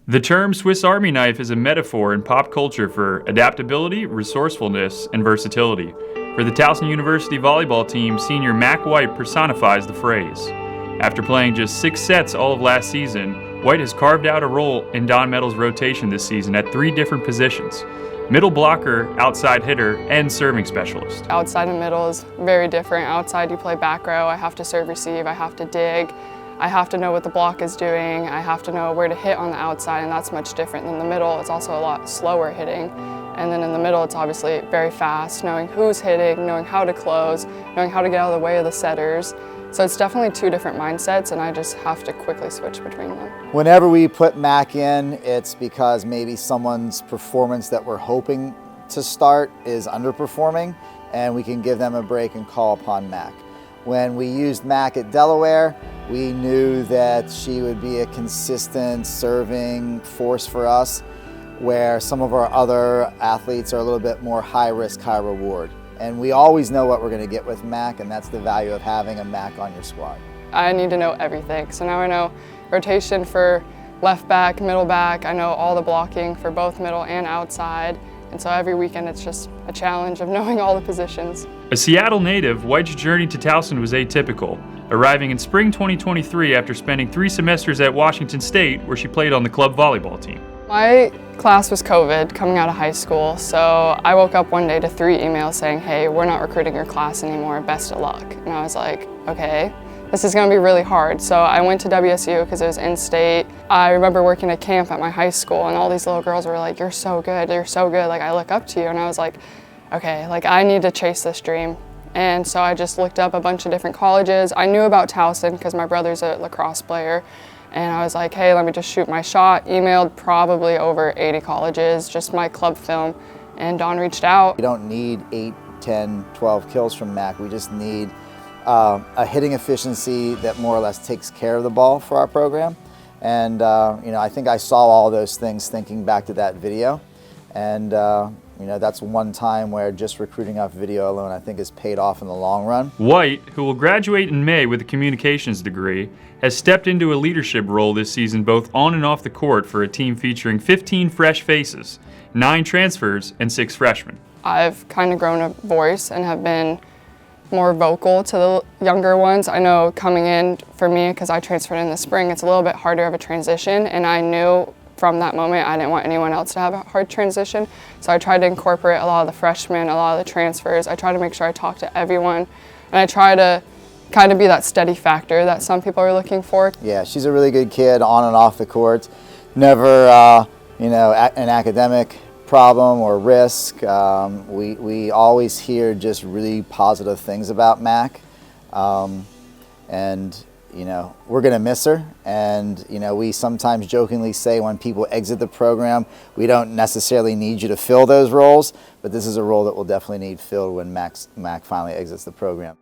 The term Swiss Army knife is a metaphor in pop culture for adaptability, resourcefulness, and versatility. For the Towson University volleyball team, senior Mac Whyte personifies the phrase. After playing just 6 sets all of last season, Whyte has carved out a role in Don Metal's rotation this season at 3 different positions: middle blocker, outside hitter, and serving specialist. Outside and middle is very different. Outside you play back row, I have to serve receive, I have to dig, I have to know what the block is doing, I have to know where to hit on the outside, and that's much different than the middle. It's also a lot slower hitting. And then in the middle, it's obviously very fast, knowing who's hitting, knowing how to close, knowing how to get out of the way of the setters. So it's definitely 2 different mindsets, and I just have to quickly switch between them. Whenever we put Mac in, it's because maybe someone's performance that we're hoping to start is underperforming, and we can give them a break and call upon Mac. When we used Mac at Delaware, we knew that she would be a consistent serving force for us, where some of our other athletes are a little bit more high risk, high reward. And we always know what we're going to get with Mac, and that's the value of having a Mac on your squad. I need to know everything. So now I know rotation for left back, middle back. I know all the blocking for both middle and outside. And so every weekend it's just a challenge of knowing all the positions. A Seattle native, Whyte's journey to Towson was atypical, arriving in spring 2023 after spending 3 semesters at Washington State, where she played on the club volleyball team. My class was COVID coming out of high school, so I woke up one day to 3 emails saying, hey, we're not recruiting your class anymore, best of luck. And I was like, okay, this is gonna be really hard. So I went to WSU because it was in-state. I remember working at camp at my high school, and all these little girls were like, you're so good, like I look up to you. And I was like, okay, like I need to chase this dream. And so I just looked up a bunch of different colleges. I knew about Towson because my brother's a lacrosse player. And I was like, hey, let me just shoot my shot. Emailed probably over 80 colleges, just my club film, and Dawn reached out. We don't need 8, 10, 12 kills from Mac. We just need a hitting efficiency that more or less takes care of the ball for our program. And I think I saw all those things thinking back to that video. And that's one time where just recruiting off video alone, I think, has paid off in the long run. Whyte, who will graduate in May with a communications degree, has stepped into a leadership role this season both on and off the court for a team featuring 15 fresh faces, 9 transfers, and 6 freshmen. I've kind of grown a voice and have been more vocal to the younger ones. I know coming in for me, because I transferred in the spring, it's a little bit harder of a transition, and I knew from that moment I didn't want anyone else to have a hard transition. So I tried to incorporate a lot of the freshmen, a lot of the transfers. I try to make sure I talk to everyone, and I try to kind of be that steady factor that some people are looking for. Yeah, she's a really good kid on and off the court. Never, an academic problem or risk. We always hear just really positive things about Mac. We're going to miss her, and we sometimes jokingly say when people exit the program, we don't necessarily need you to fill those roles, but this is a role that we'll definitely need filled when Mac finally exits the program.